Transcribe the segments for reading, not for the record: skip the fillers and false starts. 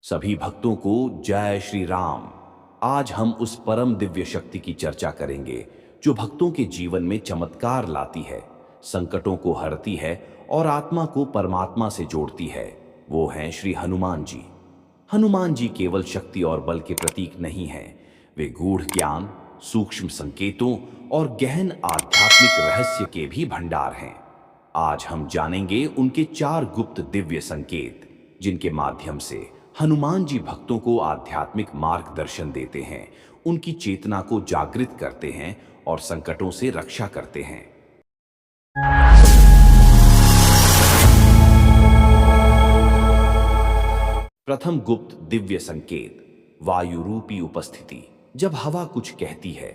सभी भक्तों को जय श्री राम। आज हम उस परम दिव्य शक्ति की चर्चा करेंगे जो भक्तों के जीवन में चमत्कार लाती है, संकटों को हरती है और आत्मा को परमात्मा से जोड़ती है। वो हैं श्री हनुमान जी। हनुमान जी केवल शक्ति और बल के प्रतीक नहीं हैं, वे गूढ़ ज्ञान, सूक्ष्म संकेतों और गहन आध्यात्मिक रहस्य के भी भंडार हैं। आज हम जानेंगे उनके 4 गुप्त दिव्य संकेत, जिनके माध्यम से हनुमान जी भक्तों को आध्यात्मिक मार्गदर्शन देते हैं, उनकी चेतना को जागृत करते हैं और संकटों से रक्षा करते हैं। प्रथम गुप्त दिव्य संकेत, वायु रूपी उपस्थिति। जब हवा कुछ कहती है।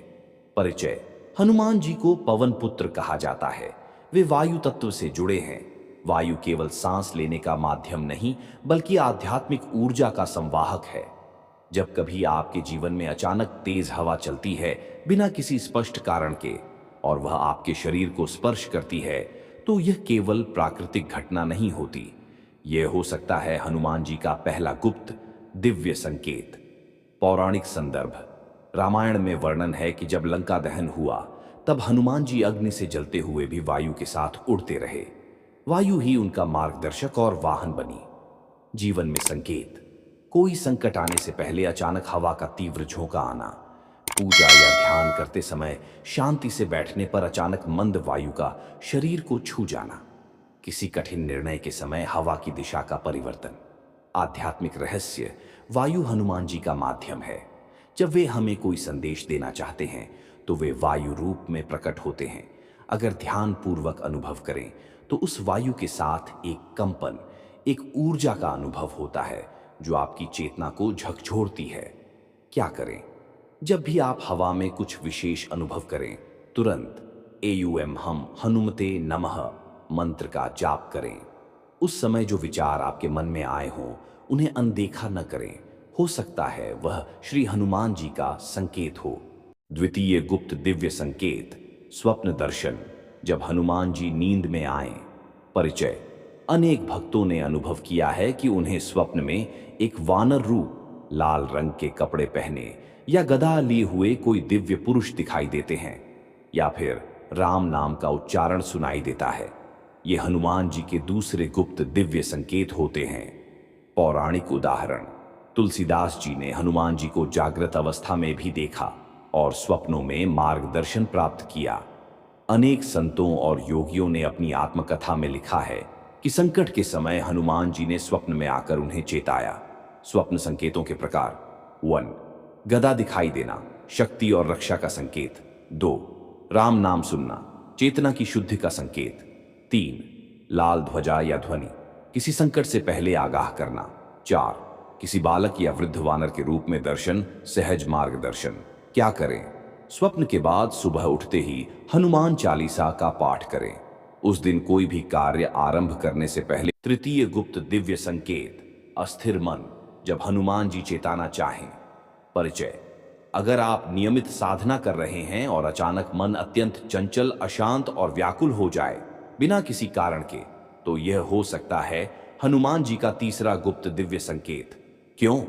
परिचय, हनुमान जी को पवन पुत्र कहा जाता है। वे वायु तत्व से जुड़े हैं। वायु केवल सांस लेने का माध्यम नहीं, बल्कि आध्यात्मिक ऊर्जा का संवाहक है। जब कभी आपके जीवन में अचानक तेज हवा चलती है, बिना किसी स्पष्ट कारण के, और वह आपके शरीर को स्पर्श करती है, तो यह केवल प्राकृतिक घटना नहीं होती। यह हो सकता है हनुमान जी का पहला गुप्त दिव्य संकेत। पौराणिक संदर्भ, रामायण में वर्णन है कि जब लंका दहन हुआ, तब हनुमान जी अग्नि से जलते हुए भी वायु के साथ उड़ते रहे। वायु ही उनका मार्गदर्शक और वाहन बनी। जीवन में संकेत, कोई संकट आने से पहले अचानक हवा का तीव्र झोंका आना, पूजा या ध्यान करते समय शांति से बैठने पर अचानक मंद वायु का शरीर को छू जाना, किसी कठिन निर्णय के समय हवा की दिशा का परिवर्तन। आध्यात्मिक रहस्य, वायु हनुमान जी का माध्यम है। जब वे हमें कोई संदेश देना चाहते हैं, तो वे वायु रूप में प्रकट होते हैं। अगर ध्यान पूर्वक अनुभव करें, तो उस वायु के साथ एक कंपन, एक ऊर्जा का अनुभव होता है जो आपकी चेतना को झकझोरती है। क्या करें? जब भी आप हवा में कुछ विशेष अनुभव करें, तुरंत एयूएम हम हनुमते नमः मंत्र का जाप करें। उस समय जो विचार आपके मन में आए हों, उन्हें अनदेखा न करें। हो सकता है वह श्री हनुमान जी का संकेत हो। द्वितीय गुप्त दिव्य संकेत, स्वप्न दर्शन। जब हनुमान जी नींद में आए। परिचय, अनेक भक्तों ने अनुभव किया है कि उन्हें स्वप्न में एक वानर रूप, लाल रंग के कपड़े पहने या गदा लिए हुए कोई दिव्य पुरुष दिखाई देते हैं, या फिर राम नाम का उच्चारण सुनाई देता है। ये हनुमान जी के दूसरे गुप्त दिव्य संकेत होते हैं। पौराणिक उदाहरण, तुलसीदास जी ने हनुमान जी को जागृत अवस्था में भी देखा और स्वप्नों में मार्गदर्शन प्राप्त किया। अनेक संतों और योगियों ने अपनी आत्मकथा में लिखा है कि संकट के समय हनुमान जी ने स्वप्न में आकर उन्हें चेताया। स्वप्न संकेतों के प्रकार: 1. गदा दिखाई देना, शक्ति और रक्षा का संकेत। 2. राम नाम सुनना, चेतना की शुद्धि का संकेत। 3. लाल ध्वजा या ध्वनि, किसी संकट से पहले आगाह करना। 4. किसी बालक या वृद्ध वानर के रूप में दर्शन, सहज मार्गदर्शन। क्या करें? स्वप्न के बाद सुबह उठते ही हनुमान चालीसा का पाठ करें। उस दिन कोई भी कार्य आरंभ करने से पहले। तृतीय गुप्त दिव्य संकेत, अस्थिर मन। जब हनुमान जी चेताना चाहें। परिचय, अगर आप नियमित साधना कर रहे हैं और अचानक मन अत्यंत चंचल, अशांत और व्याकुल हो जाए बिना किसी कारण के, तो यह हो सकता है हनुमान जी का तीसरा गुप्त दिव्य संकेत। क्यों?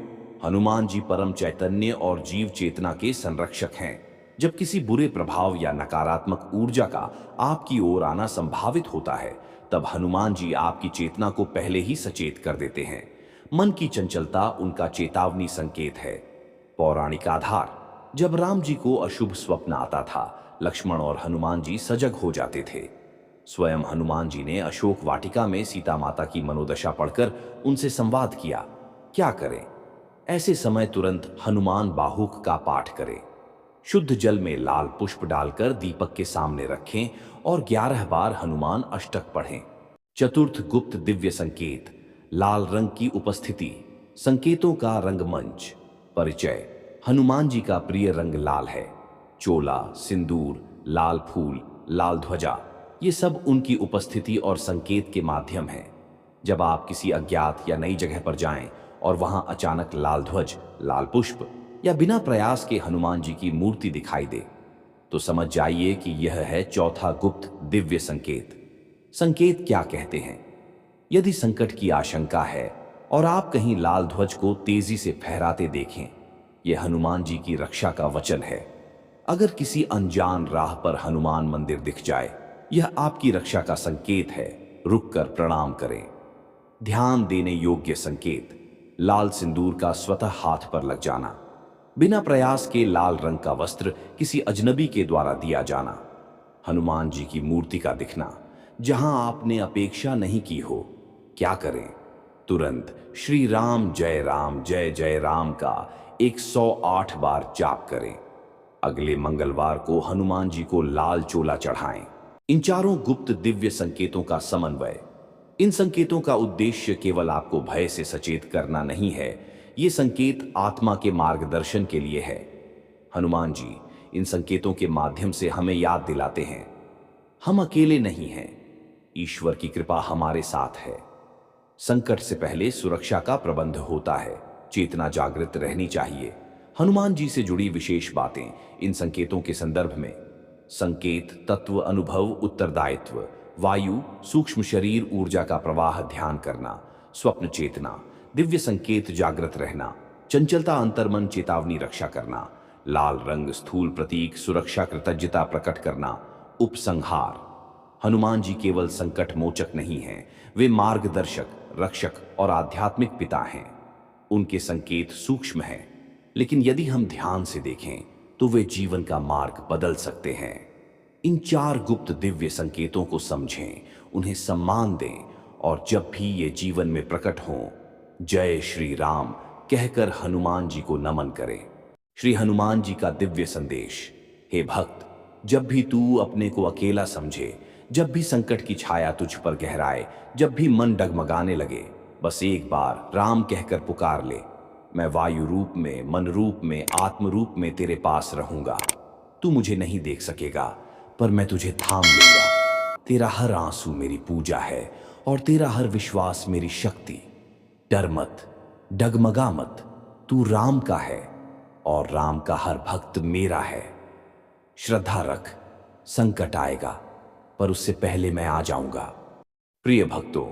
हनुमान जी परम चैतन्य और जीव चेतना के संरक्षक हैं। जब किसी बुरे प्रभाव या नकारात्मक ऊर्जा का आपकी ओर आना संभावित होता है, तब हनुमान जी आपकी चेतना को पहले ही सचेत कर देते हैं। मन की चंचलता उनका चेतावनी संकेत है। पौराणिक आधार, जब राम जी को अशुभ स्वप्न आता था, लक्ष्मण और हनुमान जी सजग हो जाते थे। स्वयं हनुमान जी ने अशोक वाटिका में सीता माता की मनोदशा पढ़कर उनसे संवाद किया। क्या करें? ऐसे समय तुरंत हनुमान बाहुक का पाठ करें। शुद्ध जल में लाल पुष्प डालकर दीपक के सामने रखें और 11 बार हनुमान अष्टक पढ़ें। चतुर्थ गुप्त दिव्य संकेत, लाल रंग की उपस्थिति, संकेतों का रंगमंच। परिचय, हनुमान जी का प्रिय रंग लाल है। चोला, सिंदूर, लाल फूल, लाल ध्वजा, ये सब उनकी उपस्थिति और संकेत के माध्यम हैं। जब आप किसी अज्ञात या नई जगह पर जाएं और वहां अचानक लाल ध्वज, लाल पुष्प या बिना प्रयास के हनुमान जी की मूर्ति दिखाई दे, तो समझ जाइए कि यह है चौथा गुप्त दिव्य संकेत। संकेत क्या कहते हैं? यदि संकट की आशंका है और आप कहीं लाल ध्वज को तेजी से फहराते देखें, यह हनुमान जी की रक्षा का वचन है। अगर किसी अनजान राह पर हनुमान मंदिर दिख जाए, यह आपकी रक्षा का संकेत है। रुककर प्रणाम करें। ध्यान देने योग्य संकेत: लाल सिंदूर का स्वतः हाथ पर लग जाना, बिना प्रयास के लाल रंग का वस्त्र किसी अजनबी के द्वारा दिया जाना, हनुमान जी की मूर्ति का दिखना जहां आपने अपेक्षा नहीं की हो। क्या करें? तुरंत श्री राम जय जय राम का 108 बार जाप करें। अगले मंगलवार को हनुमान जी को लाल चोला चढ़ाएं। इन चारों गुप्त दिव्य संकेतों का समन्वय। इन संकेतों का उद्देश्य केवल आपको भय से सचेत करना नहीं है, ये संकेत आत्मा के मार्गदर्शन के लिए है। हनुमान जी इन संकेतों के माध्यम से हमें याद दिलाते हैं, हम अकेले नहीं हैं, ईश्वर की कृपा हमारे साथ है। संकट से पहले सुरक्षा का प्रबंध होता है, चेतना जागृत रहनी चाहिए। हनुमान जी से जुड़ी विशेष बातें इन संकेतों के संदर्भ में: संकेत, तत्व, अनुभव, उत्तरदायित्व, वायु, सूक्ष्म शरीर, ऊर्जा का प्रवाह, ध्यान करना, स्वप्न चेतना, दिव्य संकेत, जागृत रहना, चंचलता, अंतर्मन, चेतावनी, रक्षा करना, लाल रंग, स्थूल प्रतीक, सुरक्षा, कृतज्ञता प्रकट करना, उपसंहार। हनुमान जी केवल संकट मोचक नहीं हैं, वे मार्गदर्शक, रक्षक और आध्यात्मिक पिता हैं। उनके संकेत सूक्ष्म हैं, लेकिन यदि हम ध्यान से देखें तो वे जीवन का मार्ग बदल सकते हैं। इन चार गुप्त दिव्य संकेतों को समझें, उन्हें सम्मान दें और जब भी ये जीवन में प्रकट हों, जय श्री राम कहकर हनुमान जी को नमन करें। श्री हनुमान जी का दिव्य संदेश: हे भक्त, जब भी तू अपने को अकेला समझे, जब भी संकट की छाया तुझ पर गहराए, जब भी मन डगमगाने लगे, बस एक बार राम कहकर पुकार ले। मैं वायु रूप में, मन रूप में, आत्म रूप में तेरे पास रहूंगा। तू मुझे नहीं देख सकेगा, पर मैं तुझे थाम लूंगा। तेरा हर आंसू मेरी पूजा है और तेरा हर विश्वास मेरी शक्ति। डर मत, डगमगा मत, तू राम का है और राम का हर भक्त मेरा है। श्रद्धा रख, संकट आएगा पर उससे पहले मैं आ जाऊंगा। प्रिय भक्तों,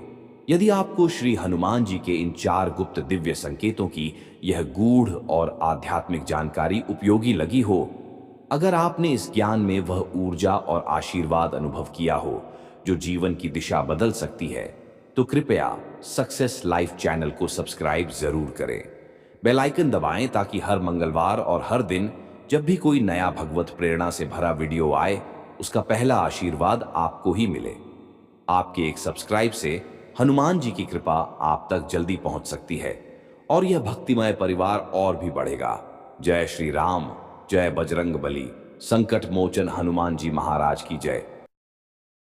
यदि आपको श्री हनुमान जी के इन चार गुप्त दिव्य संकेतों की यह गूढ़ और आध्यात्मिक जानकारी उपयोगी लगी हो, अगर आपने इस ज्ञान में वह ऊर्जा और आशीर्वाद अनुभव किया हो जो जीवन की दिशा बदल सकती है, तो कृपया सक्सेस लाइफ चैनल को सब्सक्राइब जरूर करें। बेल आइकन दबाएं ताकि हर मंगलवार और हर दिन जब भी कोई नया भगवत प्रेरणा से भरा वीडियो आए, उसका पहला आशीर्वाद आपको ही मिले। आपके एक सब्सक्राइब से हनुमान जी की कृपा आप तक जल्दी पहुंच सकती है और यह भक्तिमय परिवार और भी बढ़ेगा। जय श्री राम, जय बजरंग बली, संकट मोचन हनुमान जी महाराज की जय।